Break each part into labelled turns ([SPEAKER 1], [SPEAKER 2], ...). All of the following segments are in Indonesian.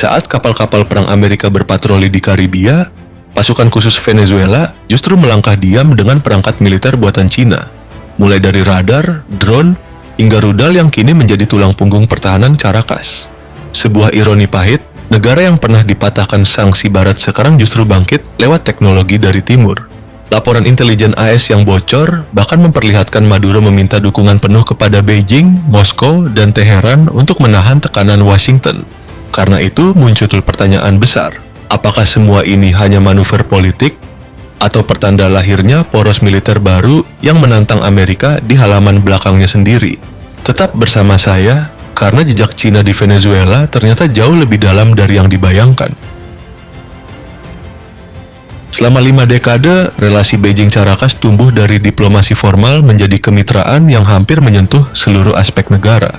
[SPEAKER 1] saat kapal-kapal perang Amerika berpatroli di Karibia, pasukan khusus Venezuela justru melangkah diam dengan perangkat militer buatan Cina, mulai dari radar, drone, hingga rudal yang kini menjadi tulang punggung pertahanan Caracas. Sebuah ironi pahit, negara yang pernah dipatahkan sanksi Barat sekarang justru bangkit lewat teknologi dari Timur. Laporan intelijen AS yang bocor bahkan memperlihatkan Maduro meminta dukungan penuh kepada Beijing, Moskow, dan Teheran untuk menahan tekanan Washington. Karena itu muncul pertanyaan besar, apakah semua ini hanya manuver politik atau pertanda lahirnya poros militer baru yang menantang Amerika di halaman belakangnya sendiri? Tetap bersama saya, karena jejak Cina di Venezuela ternyata jauh lebih dalam dari yang dibayangkan. Selama 5 dekade, relasi Beijing-Caracas tumbuh dari diplomasi formal menjadi kemitraan yang hampir menyentuh seluruh aspek negara.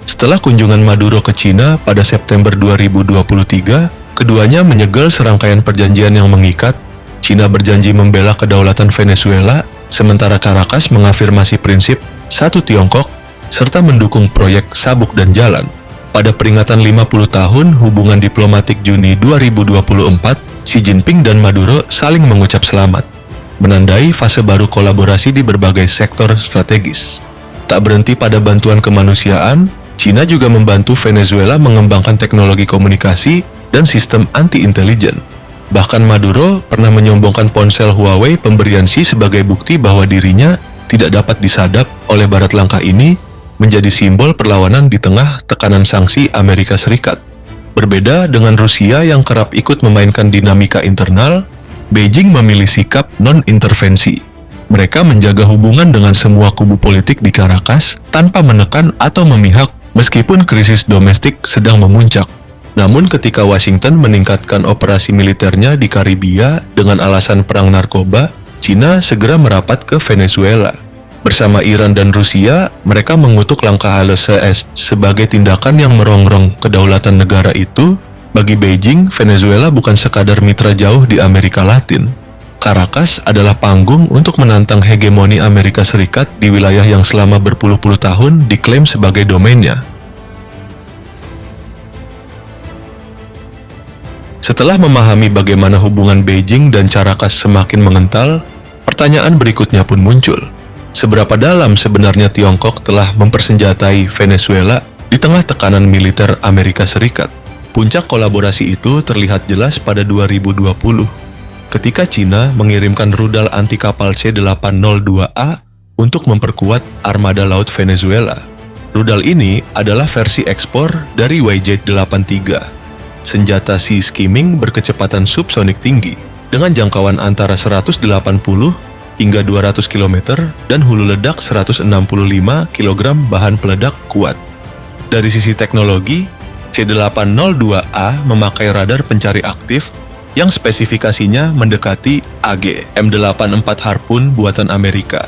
[SPEAKER 1] Setelah kunjungan Maduro ke Cina pada September 2023, keduanya menyegel serangkaian perjanjian yang mengikat. Cina berjanji membela kedaulatan Venezuela, sementara Caracas mengafirmasi prinsip Satu Tiongkok, serta mendukung proyek Sabuk dan Jalan. Pada peringatan 50 tahun hubungan diplomatik Juni 2024, Xi Jinping dan Maduro saling mengucap selamat, menandai fase baru kolaborasi di berbagai sektor strategis. Tak berhenti pada bantuan kemanusiaan, Cina juga membantu Venezuela mengembangkan teknologi komunikasi dan sistem anti-intelijen. Bahkan Maduro pernah menyombongkan ponsel Huawei pemberian Xi sebagai bukti bahwa dirinya tidak dapat disadap oleh Barat. Langkah ini menjadi simbol perlawanan di tengah tekanan sanksi Amerika Serikat. Berbeda dengan Rusia yang kerap ikut memainkan dinamika internal, Beijing memilih sikap non-intervensi. Mereka menjaga hubungan dengan semua kubu politik di Caracas tanpa menekan atau memihak meskipun krisis domestik sedang memuncak. Namun ketika Washington meningkatkan operasi militernya di Karibia dengan alasan perang narkoba, Cina segera merapat ke Venezuela. Bersama Iran dan Rusia, mereka mengutuk langkah HLCS sebagai tindakan yang merongrong kedaulatan negara itu. Bagi Beijing, Venezuela bukan sekadar mitra jauh di Amerika Latin. Caracas adalah panggung untuk menantang hegemoni Amerika Serikat di wilayah yang selama berpuluh-puluh tahun diklaim sebagai domainnya. Setelah memahami bagaimana hubungan Beijing dan Caracas semakin mengental, pertanyaan berikutnya pun muncul. Seberapa dalam sebenarnya Tiongkok telah mempersenjatai Venezuela di tengah tekanan militer Amerika Serikat? Puncak kolaborasi itu terlihat jelas pada 2020, ketika Cina mengirimkan rudal anti kapal C-802A untuk memperkuat armada laut Venezuela. Rudal ini adalah versi ekspor dari YJ-83, senjata sea skimming berkecepatan subsonik tinggi, dengan jangkauan antara 180 hingga 200 km dan hulu ledak 165 kg bahan peledak kuat. Dari sisi teknologi, C-802A memakai radar pencari aktif yang spesifikasinya mendekati AG M84 Harpoon buatan Amerika,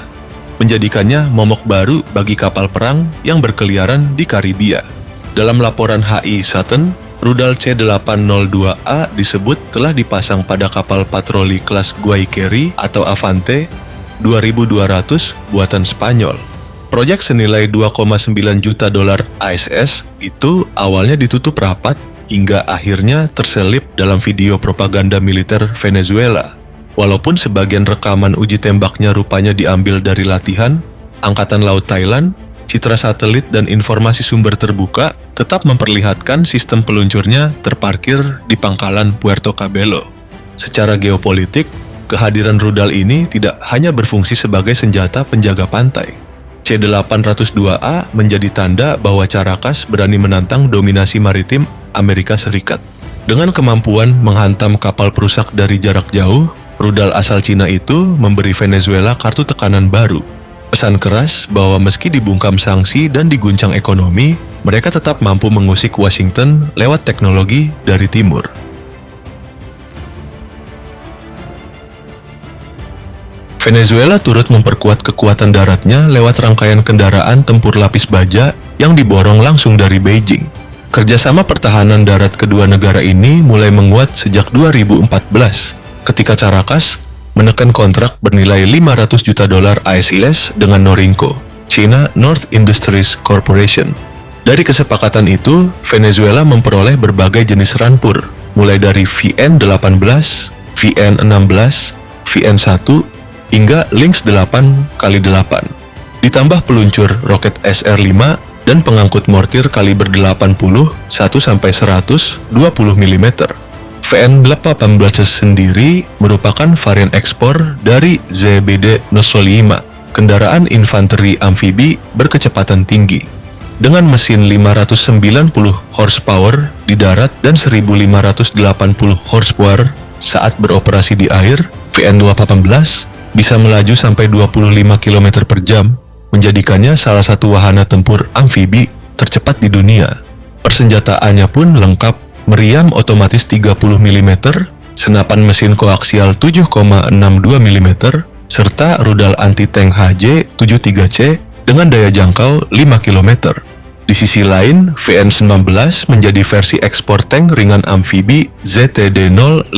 [SPEAKER 1] menjadikannya momok baru bagi kapal perang yang berkeliaran di Karibia. Dalam laporan HI Saturn, rudal C-802A disebut telah dipasang pada kapal patroli kelas Guayquerí atau Avante 2200 buatan Spanyol. Proyek senilai 2,9 juta dolar AS itu awalnya ditutup rapat hingga akhirnya terselip dalam video propaganda militer Venezuela. Walaupun sebagian rekaman uji tembaknya rupanya diambil dari latihan, Angkatan Laut Thailand, citra satelit dan informasi sumber terbuka tetap memperlihatkan sistem peluncurnya terparkir di pangkalan Puerto Cabello. Secara geopolitik, kehadiran rudal ini tidak hanya berfungsi sebagai senjata penjaga pantai. C-802A menjadi tanda bahwa Caracas berani menantang dominasi maritim Amerika Serikat. Dengan kemampuan menghantam kapal perusak dari jarak jauh, rudal asal Cina itu memberi Venezuela kartu tekanan baru. Pesan keras bahwa meski dibungkam sanksi dan diguncang ekonomi, mereka tetap mampu mengusik Washington lewat teknologi dari timur. Venezuela turut memperkuat kekuatan daratnya lewat rangkaian kendaraan tempur lapis baja yang diborong langsung dari Beijing. Kerjasama pertahanan darat kedua negara ini mulai menguat sejak 2014, ketika Caracas menekan kontrak bernilai 500 juta dolar AS dengan Norinco, China North Industries Corporation. Dari kesepakatan itu, Venezuela memperoleh berbagai jenis rampur, mulai dari VN-18, VN-16, VN-1, hingga Lynx 8x8. Ditambah peluncur roket SR-5 dan pengangkut mortir kaliber 80 1-120 mm. VN-18 sendiri merupakan varian ekspor dari ZBD-05, kendaraan infanteri amfibi berkecepatan tinggi. Dengan mesin 590 horsepower di darat dan 1580 horsepower saat beroperasi di air, VN-18 bisa melaju sampai 25 km per jam, menjadikannya salah satu wahana tempur amfibi tercepat di dunia. Persenjataannya pun lengkap, meriam otomatis 30 mm, senapan mesin koaksial 7,62 mm, serta rudal anti-tank HJ-73C dengan daya jangkau 5 km. Di sisi lain, VN-19 menjadi versi ekspor tank ringan amfibi ZTD-05,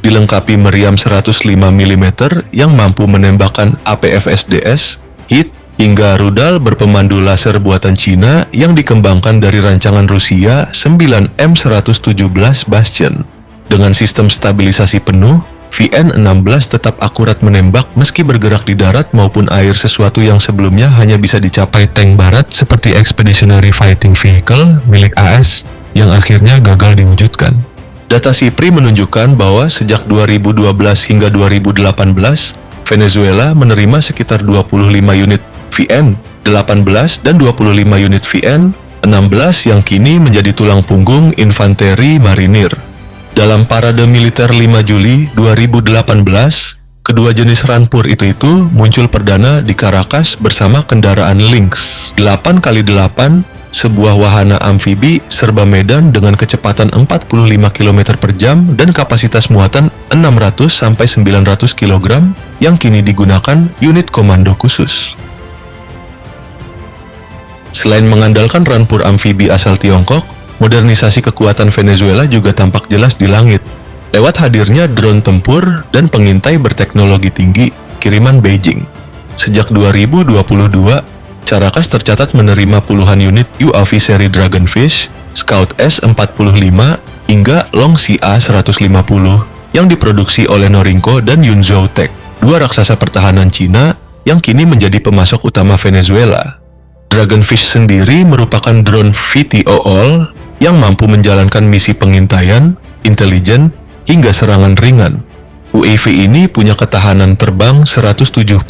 [SPEAKER 1] dilengkapi meriam 105 mm yang mampu menembakkan APFSDS, HIT, hingga rudal berpemandu laser buatan Cina yang dikembangkan dari rancangan Rusia 9M117 Bastion. Dengan sistem stabilisasi penuh, VN-16 tetap akurat menembak meski bergerak di darat maupun air, sesuatu yang sebelumnya hanya bisa dicapai tank barat seperti Expeditionary Fighting Vehicle milik AS yang akhirnya gagal diwujudkan. Data SIPRI menunjukkan bahwa sejak 2012 hingga 2018, Venezuela menerima sekitar 25 unit VN-18 dan 25 unit VN-16 yang kini menjadi tulang punggung infanteri marinir. Dalam parade militer 5 Juli 2018, kedua jenis rampur itu muncul perdana di Caracas bersama kendaraan Lynx 8x8, sebuah wahana amfibi serba medan dengan kecepatan 45 km per jam dan kapasitas muatan 600-900 kg yang kini digunakan unit komando khusus. Selain mengandalkan rampur amfibi asal Tiongkok, modernisasi kekuatan Venezuela juga tampak jelas di langit, lewat hadirnya drone tempur dan pengintai berteknologi tinggi kiriman Beijing. Sejak 2022, Caracas tercatat menerima puluhan unit UAV seri Dragonfish, Scout S-45, hingga Long CA-150 yang diproduksi oleh Norinco dan Yunzhou Tech, dua raksasa pertahanan Cina yang kini menjadi pemasok utama Venezuela. Dragonfish sendiri merupakan drone VTOL yang mampu menjalankan misi pengintaian, intelijen, hingga serangan ringan. UAV ini punya ketahanan terbang 179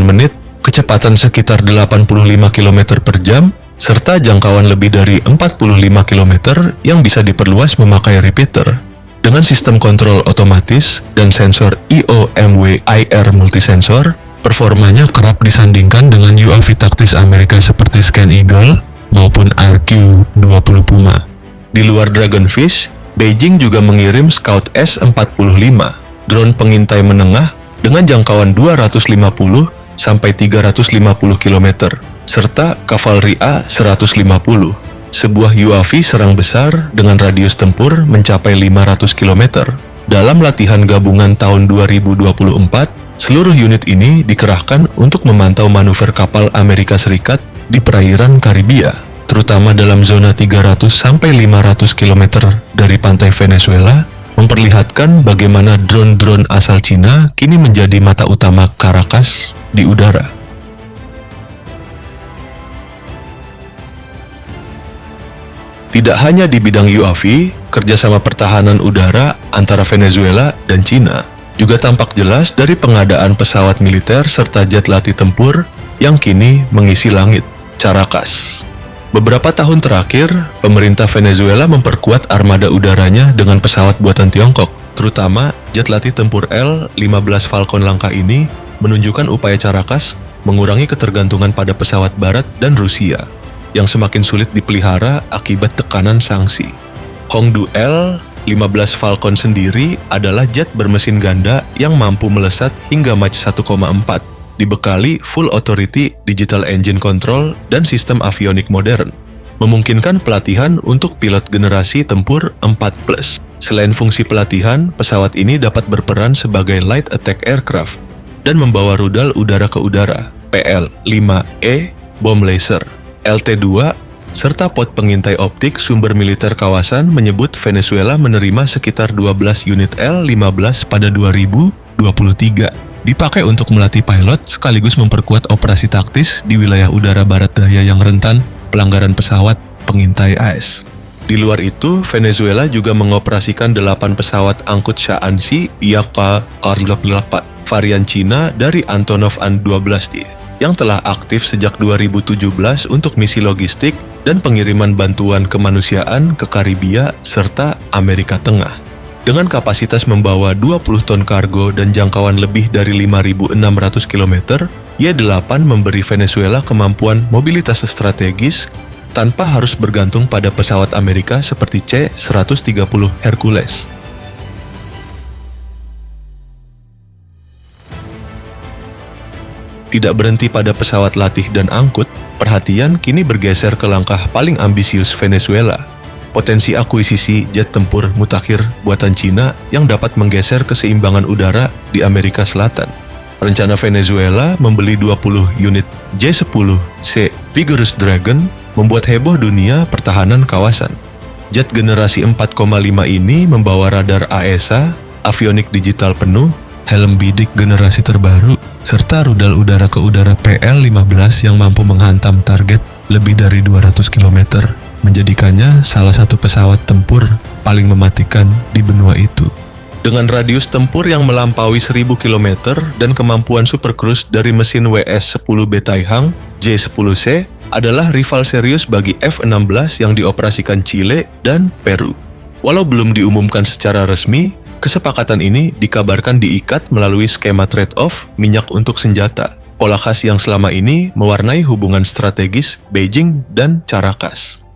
[SPEAKER 1] menit, kecepatan sekitar 85 km per jam, serta jangkauan lebih dari 45 km yang bisa diperluas memakai repeater. Dengan sistem kontrol otomatis dan sensor IOMW-IR multisensor, performanya kerap disandingkan dengan UAV taktis Amerika seperti Scan Eagle maupun RQ-20 Puma. Di luar Dragonfish, Beijing juga mengirim Scout S-45, drone pengintai menengah dengan jangkauan 250-350 km, serta Cavalry A-150, sebuah UAV serang besar dengan radius tempur mencapai 500 km. Dalam latihan gabungan tahun 2024, seluruh unit ini dikerahkan untuk memantau manuver kapal Amerika Serikat di perairan Karibia, terutama dalam zona 300-500 km dari pantai Venezuela, memperlihatkan bagaimana drone-drone asal Cina kini menjadi mata utama Caracas di udara. Tidak hanya di bidang UAV, kerjasama pertahanan udara antara Venezuela dan Cina juga tampak jelas dari pengadaan pesawat militer serta jet latih tempur yang kini mengisi langit Caracas. Beberapa tahun terakhir, pemerintah Venezuela memperkuat armada udaranya dengan pesawat buatan Tiongkok, terutama jet latih tempur L-15 Falcon langka ini menunjukkan upaya Caracas mengurangi ketergantungan pada pesawat Barat dan Rusia yang semakin sulit dipelihara akibat tekanan sanksi. Hongdu L-15 Falcon sendiri adalah jet bermesin ganda yang mampu melesat hingga Mach 1,4, dibekali full authority digital engine control dan sistem avionik modern, memungkinkan pelatihan untuk pilot generasi tempur 4+. Selain fungsi pelatihan, pesawat ini dapat berperan sebagai light attack aircraft dan membawa rudal udara ke udara, PL-5E, bom laser, LT-2, serta pot pengintai optik sumber militer kawasan menyebut Venezuela menerima sekitar 12 unit L-15 pada 2023. Dipakai untuk melatih pilot sekaligus memperkuat operasi taktis di wilayah udara barat daya yang rentan pelanggaran pesawat pengintai AS. Di luar itu, Venezuela juga mengoperasikan 8 pesawat angkut Shaanxi YK-48 varian Cina dari Antonov An-12D yang telah aktif sejak 2017 untuk misi logistik dan pengiriman bantuan kemanusiaan ke Karibia serta Amerika Tengah. Dengan kapasitas membawa 20 ton kargo dan jangkauan lebih dari 5.600 km, Y-8 memberi Venezuela kemampuan mobilitas strategis tanpa harus bergantung pada pesawat Amerika seperti C-130 Hercules. Tidak berhenti pada pesawat latih dan angkut, perhatian kini bergeser ke langkah paling ambisius Venezuela, potensi akuisisi jet tempur mutakhir buatan Cina yang dapat menggeser keseimbangan udara di Amerika Selatan. Rencana Venezuela membeli 20 unit J-10C Vigorous Dragon membuat heboh dunia pertahanan kawasan. Jet generasi 4,5 ini membawa radar AESA, avionik digital penuh, helm bidik generasi terbaru, serta rudal udara ke udara PL-15 yang mampu menghantam target lebih dari 200 km, menjadikannya salah satu pesawat tempur paling mematikan di benua itu. Dengan radius tempur yang melampaui 1000 km dan kemampuan super cruise dari mesin WS-10 Battaiang, J-10C adalah rival serius bagi F-16 yang dioperasikan Chile dan Peru. Walau belum diumumkan secara resmi, kesepakatan ini dikabarkan diikat melalui skema trade-off minyak untuk senjata, pola khas yang selama ini mewarnai hubungan strategis Beijing dan Caracas.